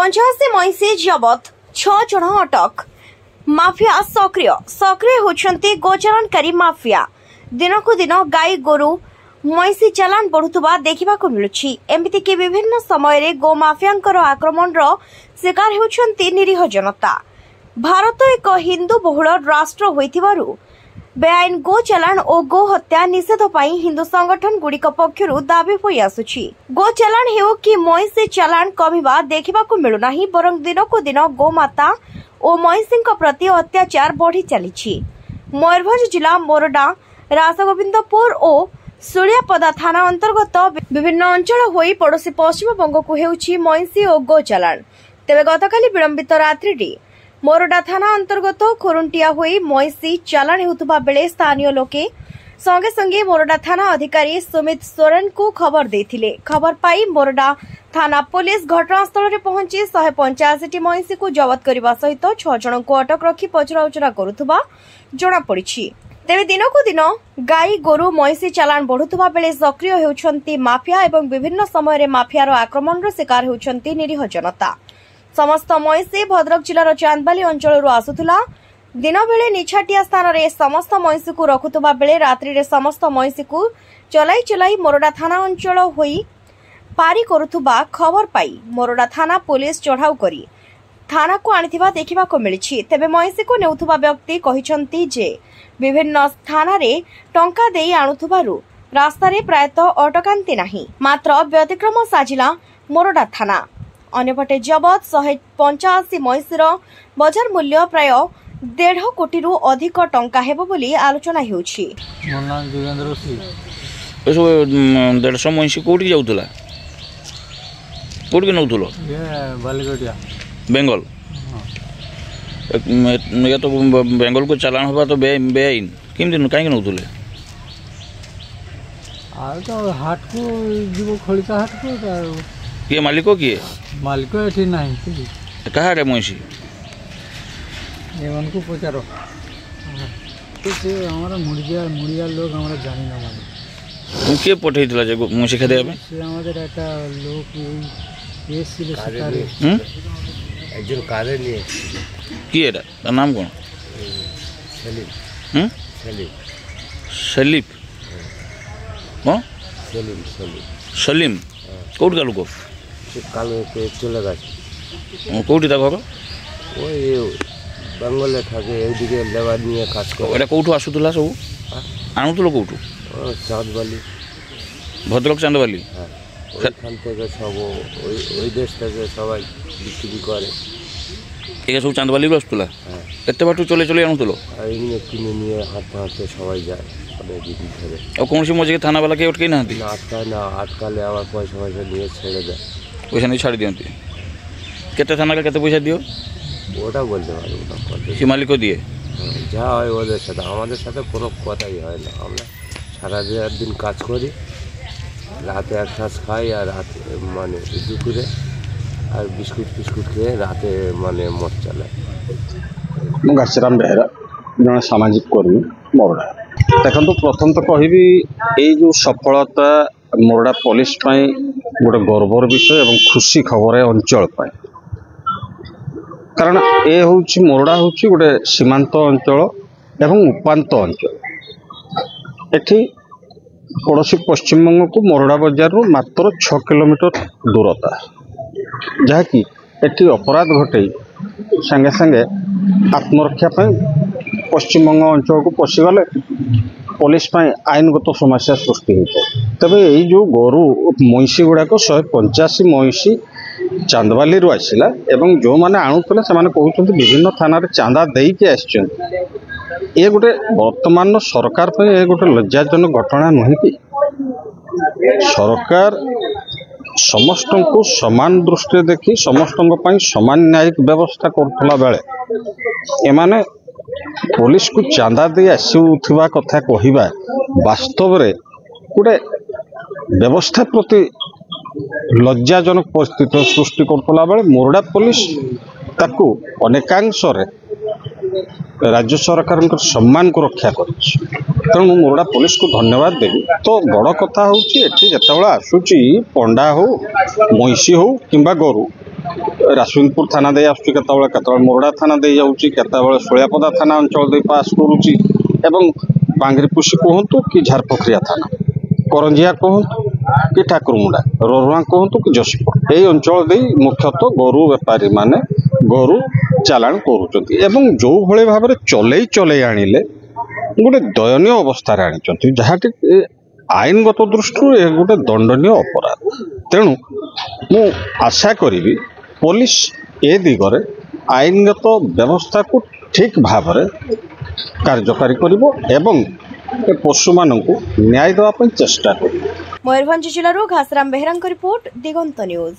85 मईसी जबत 6 जन अटक। माफिया सक्रिय होछंती गोचारणकारी माफिया। दिनकु दिन गाई गोरु मईसी चालान बढ़ुवा देखा मिलुछि। एमिति कि विभिन्न समय गो माफियांकर आक्रमण शिकार होछंती निरीह जनता। भारत एक हिंदू बहुल राष्ट्र होइथिबारु बेआईन गो चालान और गो हत्या निषेध पाई हिंदू संगठन गुड़िक पक्षरु दाबी होई आसुछि। गो चालान हेउ कि मईसी चालान कमिबा देखिबाकु मिलुनाही, बरं दिनकु दिन गोमाता और मईसींक प्रति अत्याचार बढ़ी चलीछि। मयूरभंज जिला मोरडा, रासगोविंदपुर और सुलियापदा थाना अंतर्गत विभिन्न अंचल होई पड़ोशी पश्चिम बंग को हेउछि मईसी और गो चालान। तेबे गतकाली विलंबित रात्रि मोरडा थाना अंतर्गत खोरुंटिया होई मईसी चालान हेउथबा बेले स्थानीय लोके संगे संगे मोरडा थाना अधिकारी सुमित सोरेन को खबर देथिले। खबर पाई मोरडा थाना पुलिस घटनास्थल में पहुंची 185 मईसी को जबत करने सहित 6 जन को अटक रखी पचराउचरा करुथबा जणा पड़िछि। तेबे दिनकु दिन गाई गोरु मईसी चालान बढ़ुथबा बेले सक्रिय हेउछंती माफिया एवं विभिन्न समय माफियार आक्रमण शिकार हेउछंती निरीह जनता। समस्त मईसी भद्रक जिलार चांदबाली अंचल आसुला। दिन बेले निछाटिया स्थान में समस्त मईसी को रखुवा बेले रात्रि रे समस्त मईसी को चलाई मोरडा थाना अंचल होई पारी करुथुबा खबर पाई मोरडा थाना पुलिस चढ़ाऊ करी थाना को आनिथिबा देखिबाको मिलिछि। तेबे मईसी को नेउथुबा व्यक्ति कहिसंती जे विभिन्न स्थान रे टंका देई आनुथुबारु रास्ता रे प्रायतः अटकांती नाही, मात्र व्यतिक्रम साजिला मोरडा थाना। अन्यपटे जबत 185 मईसीर बजार मूल्य प्राय 1.5 कोटी अधिक टंका हेबो बोली आलोचना हेउछि। 150 मईसी कोठी जाउतला, कोठी नउतलो बालीगोटिया बेंगल। ये तो बेंगल को चालान होगा तो बेआईन किम कहीं नौले तो हाट को जीव खड़िका हाट को किए मालिक किए मालिक एठी नहीं कहा रे मईसी एमन को पचारो हमारा मुड़िया लोग हमारा जानी ना मालूम किए पठेइतला जे मईसी खेदे में से আমাদের একটা লোক এই ছিল শিকারে একজন কারে নিয়ে কি এটা তার নাম কোন সেলিম সেলিম সেলিম हाँ সেলিম सलीम कौट का लोक কালো চলে গেছে कौटी ता घर ওই বেঙ্গলে থাকে এইদিকে লেবার নিয়ে কাজ করে। এটা কৌঠু আসুতলা সব আনুতলো কৌঠু চাঁদবালি ভদ্রক চাঁদবালি ওইখান থেকে সব ওই দেশ থেকে সবাই বিক্রি করে। এগুলো সব চাঁদবালির আসতুলা এত বাটু চলে চলে আনুতলো আর এমনি কিনে নিয়ে হাঁটতে হাঁটতে সবাই যায় অনেক দিন ধরে। আর কোনসি মজে থানাবালা কে উঠকেই নাহাନ୍ତି না আটকায় না, আটকালে আবার পয়সা নিয়ে ছেড়ে দেয়। পয়সা নিয়ে ছাড়ি দিয়ନ୍ତି কেতে থানাকে কেতে পয়সা দিও ওটা বলতে পারবো না সে মালিকও দিয়ে যা হয় ওদের সাথে, আমাদের সাথে কোনো কথাই হয় না। আমরা সারা দিন কাজ করি, রাতে এক শ্বাস খাই আর রাতে মানে দুপুরে আর বিস্কুট খেয়ে রাতে মানে মদ চালায়। ମୁଁ ଘାସିରାମ ବେହେରା ଜଣେ ସାମାଜିକ କର୍ମୀ ମୋରଡ଼ା। ଦେଖନ୍ତୁ ପ୍ରଥମ ତ କହିବି ଏଇ ଯେଉଁ ସଫଳତା ମୋରଡ଼ା ପୋଲିସ ପାଇଁ ଗୋଟେ ଗର୍ବର ବିଷୟ ଏବଂ ଖୁସି ଖବର ଏ ଅଞ୍ଚଳ ପାଇଁ, କାରଣ ଏ ହେଉଛି ମୋରଡ଼ା ହେଉଛି ଗୋଟେ ସୀମାନ୍ତ ଅଞ୍ଚଳ ଏବଂ ଉପାନ୍ତ ଅଞ୍ଚଳ। ଏଠି ପଡ଼ୋଶୀ ପଶ୍ଚିମବଙ୍ଗକୁ ମୋରଡ଼ା ବଜାରରୁ ମାତ୍ର 6 କିଲୋମିଟର ଦୂରତା, ଯାହାକି ଏଠି ଅପରାଧ ଘଟେଇ ସାଙ୍ଗେ ସାଙ୍ଗେ ଆତ୍ମରକ୍ଷା ପାଇଁ ପଶ୍ଚିମବଙ୍ଗ ଅଞ୍ଚଳକୁ ପଶିଗଲେ ପୋଲିସ ପାଇଁ ଆଇନଗତ ସମସ୍ୟା ସୃଷ୍ଟି ହୋଇଥାଏ। ତେବେ ଏଇ ଯେଉଁ ଗୋରୁ ମଇଁଷି ଗୁଡ଼ାକ 185 ମଇଁଷି ଚାନ୍ଦବାଲିରୁ ଆସିଲା ଏବଂ ଯେଉଁମାନେ ଆଣୁଥିଲେ ସେମାନେ କହୁଛନ୍ତି ବିଭିନ୍ନ ଥାନାରେ ଚାନ୍ଦା ଦେଇକି ଆସିଛନ୍ତି। ଏ ଗୋଟେ ବର୍ତ୍ତମାନର ସରକାର ପାଇଁ ଏ ଗୋଟେ ଲଜ୍ଜାଜନକ ଘଟଣା ନୁହେଁ କି? ସରକାର ସମସ୍ତଙ୍କୁ ସମାନ ଦୃଷ୍ଟିରେ ଦେଖି ସମସ୍ତଙ୍କ ପାଇଁ ସମାନ ନ୍ୟାୟିକ ବ୍ୟବସ୍ଥା କରୁଥିଲା ବେଳେ ଏମାନେ ପୋଲିସକୁ ଚାନ୍ଦା ଦେଇ ଆସୁଥିବା କଥା କହିବା ବାସ୍ତବରେ ଗୋଟେ ବ୍ୟବସ୍ଥା ପ୍ରତି ଲଜ୍ଜାଜନକ ପରିସ୍ଥିତି ସୃଷ୍ଟି କରୁଥିଲା ବେଳେ ମୋରଡ଼ା ପୋଲିସ ତାକୁ ଅନେକାଂଶରେ राज्य सरकार सम्मान को रक्षा कर मोरडा पुलिस को धन्यवाद देवी। तो बड़ कथा हूँ जिते आसूची पंडा हो महिषी हो कि गोरु रासुनपुर थाना दे आसुची केतबेले मोरडा थाना दे जाउची केतबेले सोलियापदा थाना अंचल दे पास करूची एवं बांगरीपुसी कहतु कि झारपोखरिया थाना करंजिया कहतु कि ठाकुरमुंडा रोरुआ कहतु कि जशीपुर यही अंचल दे मुख्यतः गोरु बेपारी माने गोरु चालाण करूचंती एवं जो भले भाव चलई चलई आनिले गोटे दयनीय अवस्था आनी जहाँकि आईनगत दृष्टि गोटे दंडनीय अपराध तेणु मु आशा करी पुलिस ए दिगरे आईनगत व्यवस्था को ठीक भाव कार्यकारी करिवो एवं ए पशु मानकु न्याय देवा चेष्टा करिवो। मयूरभंज जिल्लारू घासराम बेहरांक रिपोर्ट दिगंत न्यूज।